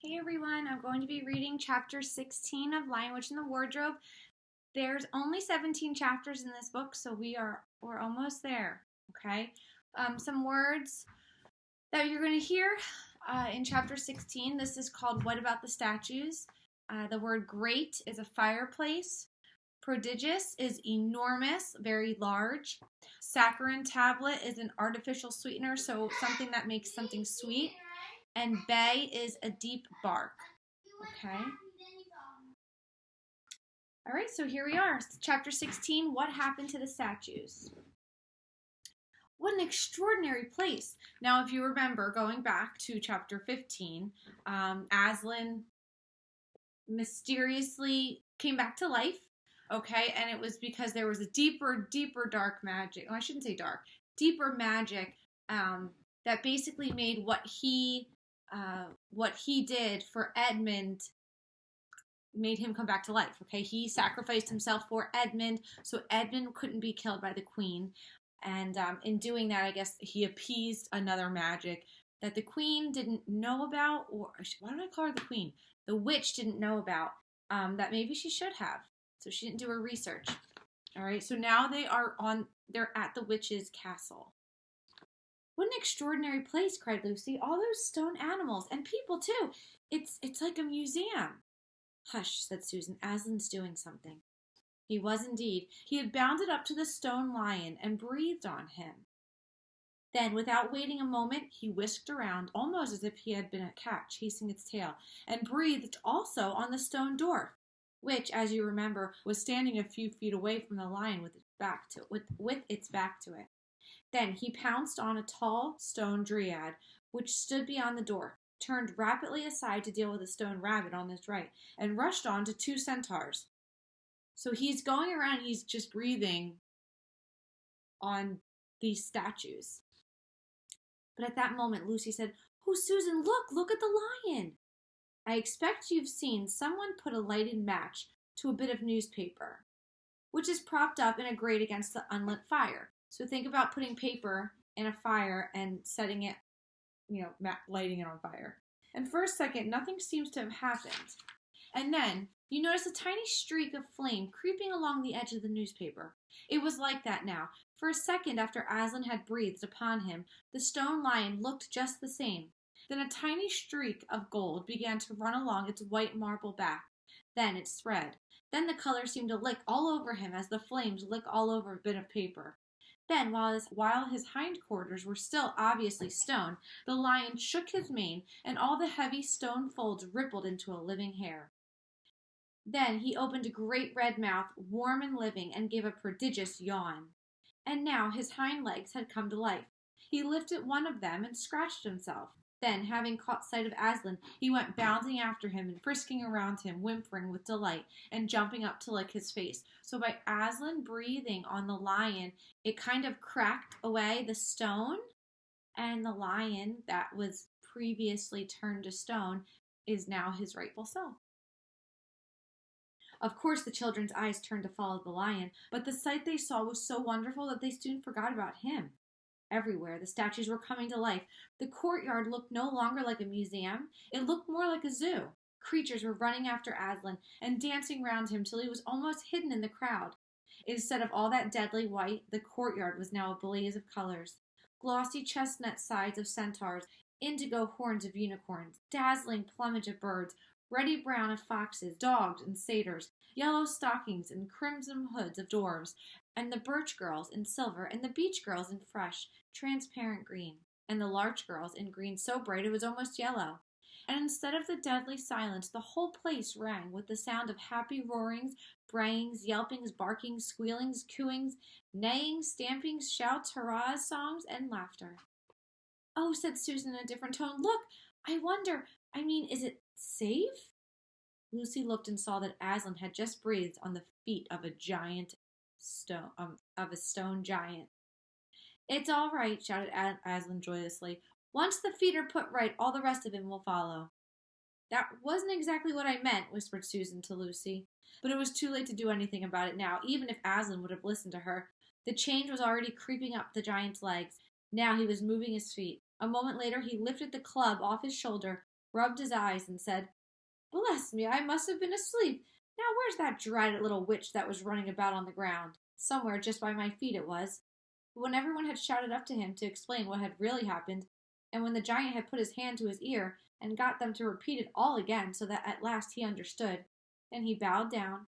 Hey everyone, I'm going to be reading chapter 16 of Lion, Witch, and the Wardrobe. There's only 17 chapters in this book, so we're almost there, okay? Some words that you're going to hear in chapter 16. This is called What About the Statues? The word great is a fireplace. Prodigious is enormous, very large. Saccharin tablet is an artificial sweetener, so something that makes something sweet. And bay is a deep bark. Okay. All right, so here we are. Chapter 16, What Happened to the Statues? What an extraordinary place. Now, if you remember, going back to chapter 15, Aslan mysteriously came back to life, okay? And it was because there was a deeper, dark magic. Oh, I shouldn't say dark. Deeper magic that basically made what he did for Edmund made him come back to life. Okay, he sacrificed himself for Edmund, so Edmund couldn't be killed by the queen. And in doing that, I guess he appeased another magic that the queen didn't know about, or why don't I call her the queen? The witch didn't know about, that maybe she should have. So she didn't do her research. All right, so now they're at the witch's castle. What an extraordinary place, cried Lucy. All those stone animals, and people too. It's like a museum. Hush, said Susan. Aslan's doing something. He was indeed. He had bounded up to the stone lion and breathed on him. Then, without waiting a moment, he whisked around, almost as if he had been a cat chasing its tail, and breathed also on the stone dwarf, which, as you remember, was standing a few feet away from the lion with its back to it. Then he pounced on a tall stone dryad, which stood beyond the door, turned rapidly aside to deal with a stone rabbit on his right, and rushed on to two centaurs. So he's going around, he's just breathing on these statues. But at that moment, Lucy said, "Oh, Susan, look at the lion." I expect you've seen someone put a lighted match to a bit of newspaper, which is propped up in a grate against the unlit fire. So think about putting paper in a fire and setting it, lighting it on fire. And for a second, nothing seems to have happened. And then you notice a tiny streak of flame creeping along the edge of the newspaper. It was like that now. For a second after Aslan had breathed upon him, the stone lion looked just the same. Then a tiny streak of gold began to run along its white marble back. Then it spread. Then the color seemed to lick all over him as the flames lick all over a bit of paper. Then, while his hindquarters were still obviously stone, the lion shook his mane, and all the heavy stone folds rippled into a living hair. Then he opened a great red mouth, warm and living, and gave a prodigious yawn. And now his hind legs had come to life. He lifted one of them and scratched himself. Then, having caught sight of Aslan, he went bounding after him and frisking around him, whimpering with delight, and jumping up to lick his face. So by Aslan breathing on the lion, it kind of cracked away the stone, and the lion that was previously turned to stone is now his rightful self. Of course, the children's eyes turned to follow the lion, but the sight they saw was so wonderful that they soon forgot about him. Everywhere, the statues were coming to life. The courtyard looked no longer like a museum. It looked more like a zoo. Creatures were running after Aslan and dancing round him till he was almost hidden in the crowd. Instead of all that deadly white, the courtyard was now a blaze of colors. Glossy chestnut sides of centaurs, indigo horns of unicorns, dazzling plumage of birds, ruddy brown of foxes, dogs and satyrs, yellow stockings and crimson hoods of dwarves, and the birch girls in silver, and the beech girls in fresh, transparent green, and the larch girls in green so bright it was almost yellow. And instead of the deadly silence, the whole place rang with the sound of happy roarings, brayings, yelpings, barkings, squealings, cooings, neighings, stampings, shouts, hurrahs, songs, and laughter. "Oh," said Susan in a different tone, "look, is it safe?" Lucy looked and saw that Aslan had just breathed on the feet of a stone giant. "It's all right," shouted Aslan joyously. "Once the feet are put right, all the rest of him will follow." "That wasn't exactly what I meant," whispered Susan to Lucy. But it was too late to do anything about it now, even if Aslan would have listened to her. The change was already creeping up the giant's legs. Now he was moving his feet. A moment later he lifted the club off his shoulder, rubbed his eyes, and said, "Bless me, I must have been asleep. Now where's that dreaded little witch that was running about on the ground? Somewhere just by my feet it was." But when everyone had shouted up to him to explain what had really happened, and when the giant had put his hand to his ear and got them to repeat it all again so that at last he understood, then he bowed down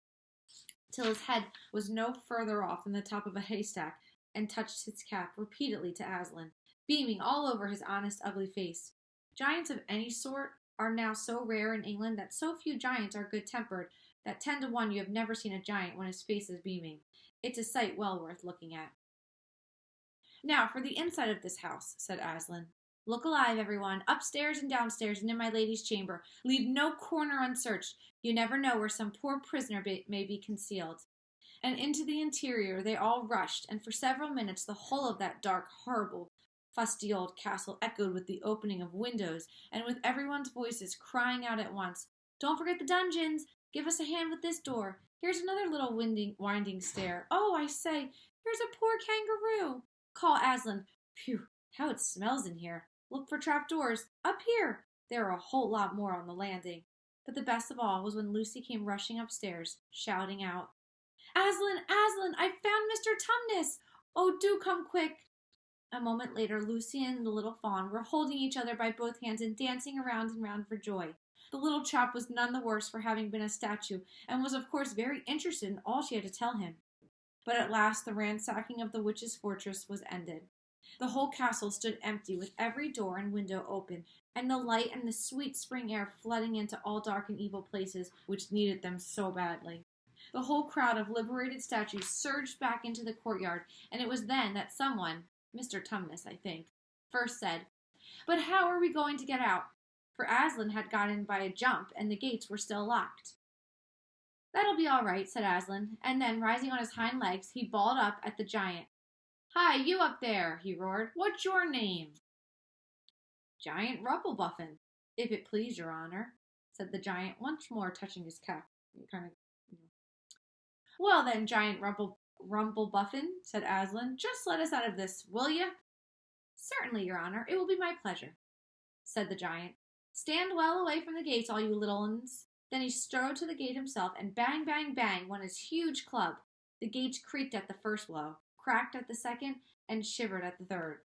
till his head was no further off than the top of a haystack, and touched his cap repeatedly to Aslan, beaming all over his honest, ugly face. Giants of any sort are now so rare in England that so few giants are good-tempered that 10 to 1 you have never seen a giant when his face is beaming. It's a sight well worth looking at. "Now for the inside of this house," said Aslan. "Look alive, everyone, upstairs and downstairs and in my lady's chamber. Leave no corner unsearched. You never know where some poor prisoner may be concealed." And into the interior they all rushed, and for several minutes the whole of that dark, horrible, fusty old castle echoed with the opening of windows, and with everyone's voices crying out at once, "Don't forget the dungeons! Give us a hand with this door! Here's another little winding stair! Oh, I say, here's a poor kangaroo! Call Aslan! Phew, how it smells in here! Look for trapdoors! Up here! There are a whole lot more on the landing." But the best of all was when Lucy came rushing upstairs, shouting out, "Aslan, Aslan, I've found Mr. Tumnus! Oh, do come quick!" A moment later, Lucy and the little fawn were holding each other by both hands and dancing around and round for joy. The little chap was none the worse for having been a statue, and was of course very interested in all she had to tell him. But at last the ransacking of the witch's fortress was ended. The whole castle stood empty, with every door and window open, and the light and the sweet spring air flooding into all dark and evil places which needed them so badly. The whole crowd of liberated statues surged back into the courtyard, and it was then that someone, Mr. Tumnus, I think, first said, "But how are we going to get out?" For Aslan had got in by a jump, and the gates were still locked. "That'll be all right," said Aslan, and then, rising on his hind legs, he bawled up at the giant. "Hi, you up there," he roared. "What's your name?" "Giant Rumblebuffin, if it please your honor," said the giant, once more touching his cap. "Well then, Giant Rumblebuffin," said Aslan, "just let us out of this, will you?" "Certainly, your honor, it will be my pleasure," said the giant. "Stand well away from the gates, all you little uns." Then he strode to the gate himself, and bang, bang, bang went his huge club. The gates creaked at the first blow, cracked at the second, and shivered at the third.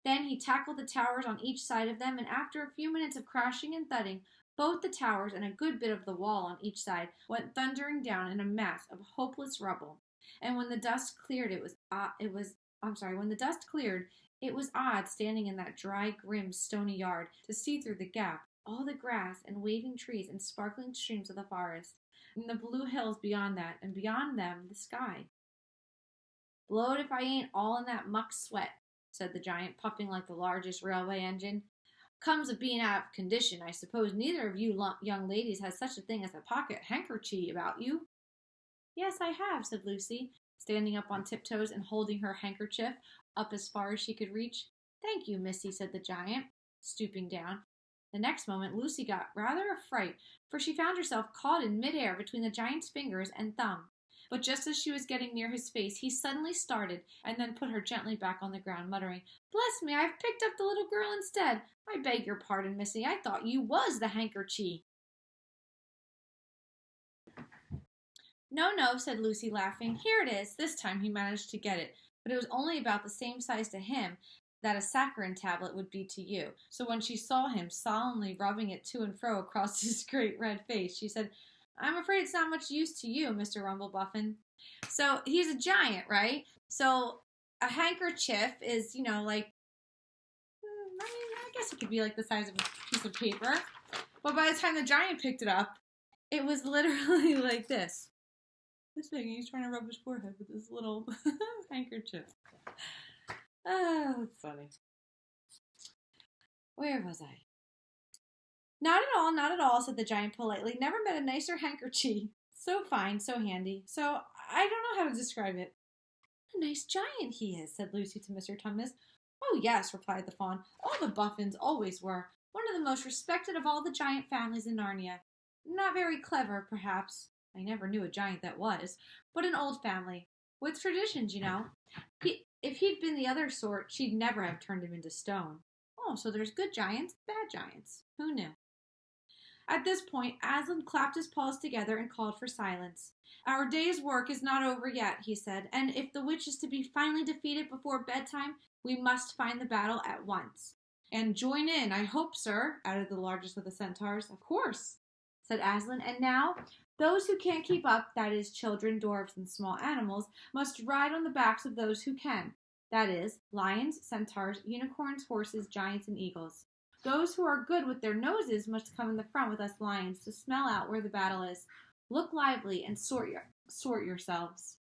Then he tackled the towers on each side of them, and after a few minutes of crashing and thudding, both the towers and a good bit of the wall on each side went thundering down in a mass of hopeless rubble. And when the dust cleared, it was odd standing in that dry, grim, stony yard to see through the gap all the grass and waving trees and sparkling streams of the forest, and the blue hills beyond that, and beyond them the sky. "Blowed if I ain't all in that muck sweat," said the giant, puffing like the largest railway engine. "Comes of being out of condition. I suppose neither of you young ladies has such a thing as a pocket handkerchief about you." "Yes, I have," said Lucy, standing up on tiptoes and holding her handkerchief up as far as she could reach. "Thank you, missy," said the giant, stooping down. The next moment Lucy got rather a fright, for she found herself caught in mid-air between the giant's fingers and thumb. But just as she was getting near his face, he suddenly started, and then put her gently back on the ground, muttering, "Bless me, I've picked up the little girl instead. I beg your pardon, missy. I thought you was the handkerchief." "No, no," said Lucy, laughing. "Here it is." This time he managed to get it, but it was only about the same size to him that a saccharine tablet would be to you. So when she saw him solemnly rubbing it to and fro across his great red face, she said, "I'm afraid it's not much use to you, Mr. Rumblebuffin." So he's a giant, right? So a handkerchief is, like, I guess it could be like the size of a piece of paper. But by the time the giant picked it up, it was literally like this. This big, and he's trying to rub his forehead with this little handkerchief. Oh, that's funny. Where was I? Not at all," said the giant politely. "Never met a nicer handkerchief. So fine, so handy. So, I don't know how to describe it." "What a nice giant he is," said Lucy to Mr. Tumnus. "Oh, yes," replied the fawn. "All the Buffins always were. One of the most respected of all the giant families in Narnia. Not very clever, perhaps. I never knew a giant that was. But an old family. With traditions, If he'd been the other sort, she'd never have turned him into stone. Oh, so there's good giants, bad giants. Who knew?" At this point, Aslan clapped his paws together and called for silence. Our day's work is not over yet, he said, and if the witch is to be finally defeated before bedtime, we must find the battle at once. And join in, I hope, sir, added the largest of the centaurs. Of course, said Aslan. And now, those who can't keep up, that is, children, dwarfs, and small animals, must ride on the backs of those who can. That is, lions, centaurs, unicorns, horses, giants, and eagles. Those who are good with their noses must come in the front with us lions to smell out where the battle is. Look lively and sort yourselves.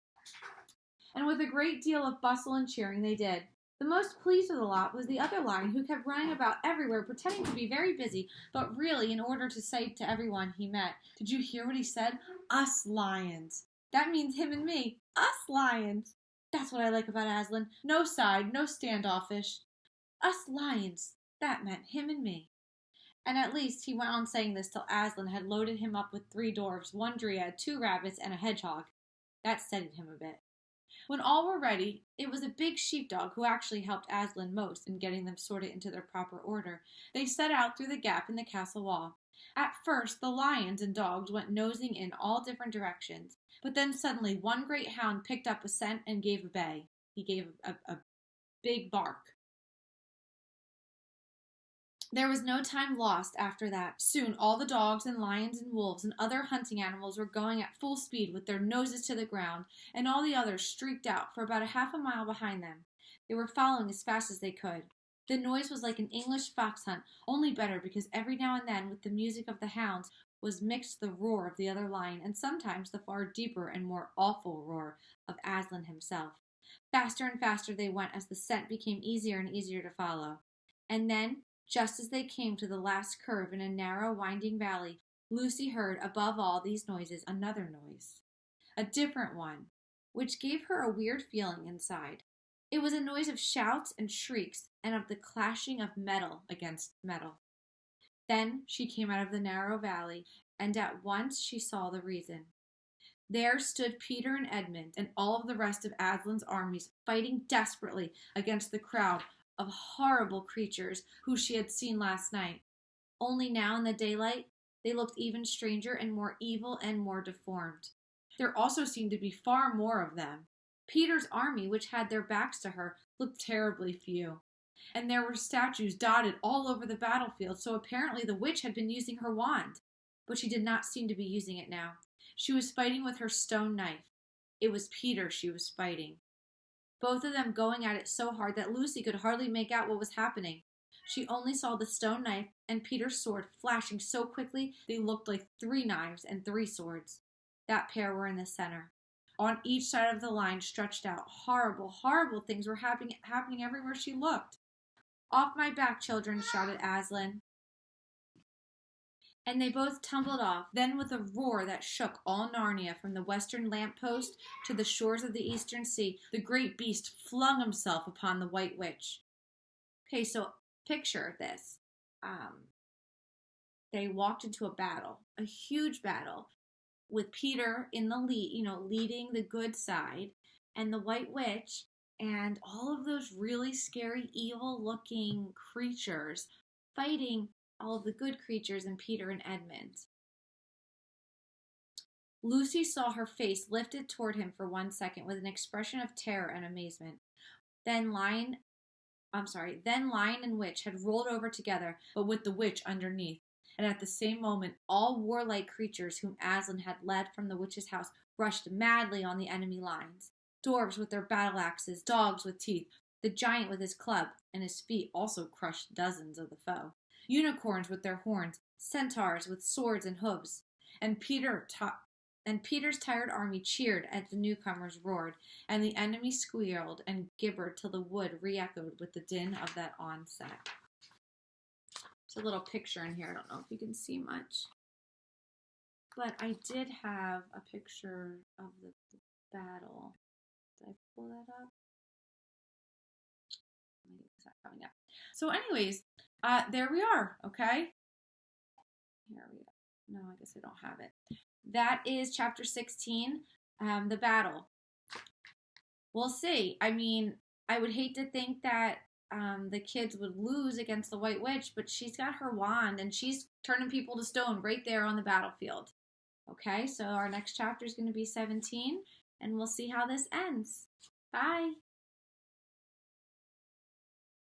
And with a great deal of bustle and cheering they did. The most pleased of the lot was the other lion, who kept running about everywhere, pretending to be very busy, but really in order to say to everyone he met, "Did you hear what he said? Us lions. That means him and me. Us lions. That's what I like about Aslan. No side, no standoffish. Us lions. That meant him and me." And at least he went on saying this till Aslan had loaded him up with 3 dwarfs, 1 dryad, 2 rabbits, and a hedgehog. That steadied him a bit. When all were ready, it was a big sheepdog who actually helped Aslan most in getting them sorted into their proper order. They set out through the gap in the castle wall. At first, the lions and dogs went nosing in all different directions, but then suddenly one great hound picked up a scent and gave a bay. He gave a big bark. There was no time lost after that. Soon all the dogs and lions and wolves and other hunting animals were going at full speed with their noses to the ground, and all the others streaked out for about a half a mile behind them. They were following as fast as they could. The noise was like an English fox hunt, only better because every now and then with the music of the hounds was mixed the roar of the other lion, and sometimes the far deeper and more awful roar of Aslan himself. Faster and faster they went as the scent became easier and easier to follow. And then, just as they came to the last curve in a narrow, winding valley, Lucy heard, above all these noises, another noise. A different one, which gave her a weird feeling inside. It was a noise of shouts and shrieks, and of the clashing of metal against metal. Then she came out of the narrow valley, and at once she saw the reason. There stood Peter and Edmund, and all of the rest of Aslan's armies, fighting desperately against the crowd of horrible creatures who she had seen last night. Only now in the daylight, they looked even stranger and more evil and more deformed. There also seemed to be far more of them. Peter's army, which had their backs to her, looked terribly few. And there were statues dotted all over the battlefield, so apparently the witch had been using her wand. But she did not seem to be using it now. She was fighting with her stone knife. It was Peter she was fighting. Both of them going at it so hard that Lucy could hardly make out what was happening. She only saw the stone knife and Peter's sword flashing so quickly they looked like 3 knives and 3 swords. That pair were in the center. On each side of the line stretched out. Horrible, horrible things were happening everywhere she looked. "Off my back, children," shouted Aslan. And they both tumbled off. Then with a roar that shook all Narnia from the western lamp-post to the shores of the eastern sea, the great beast flung himself upon the White Witch. Okay, so picture this. They walked into a battle, a huge battle, with Peter in the lead, leading the good side, and the White Witch, and all of those really scary, evil-looking creatures fighting all of the good creatures and Peter and Edmund. Lucy saw her face lifted toward him for 1 second with an expression of terror and amazement. Then Lion and Witch had rolled over together, but with the witch underneath. And at the same moment, all warlike creatures whom Aslan had led from the witch's house rushed madly on the enemy lines. Dwarves with their battle axes, dogs with teeth, the giant with his club, and his feet also crushed dozens of the foe. Unicorns with their horns, centaurs with swords and hooves. And Peter's tired army cheered as the newcomers roared, and the enemy squealed and gibbered till the wood re-echoed with the din of that onset. There's a little picture in here. I don't know if you can see much. But I did have a picture of the battle. Did I pull that up? It's not coming up. So anyways, there we are, okay? Here we go. No, I guess I don't have it. That is chapter 16, the battle. We'll see. I mean, I would hate to think that the kids would lose against the White Witch, but she's got her wand and she's turning people to stone right there on the battlefield. Okay, so our next chapter is going to be 17, and we'll see how this ends. Bye.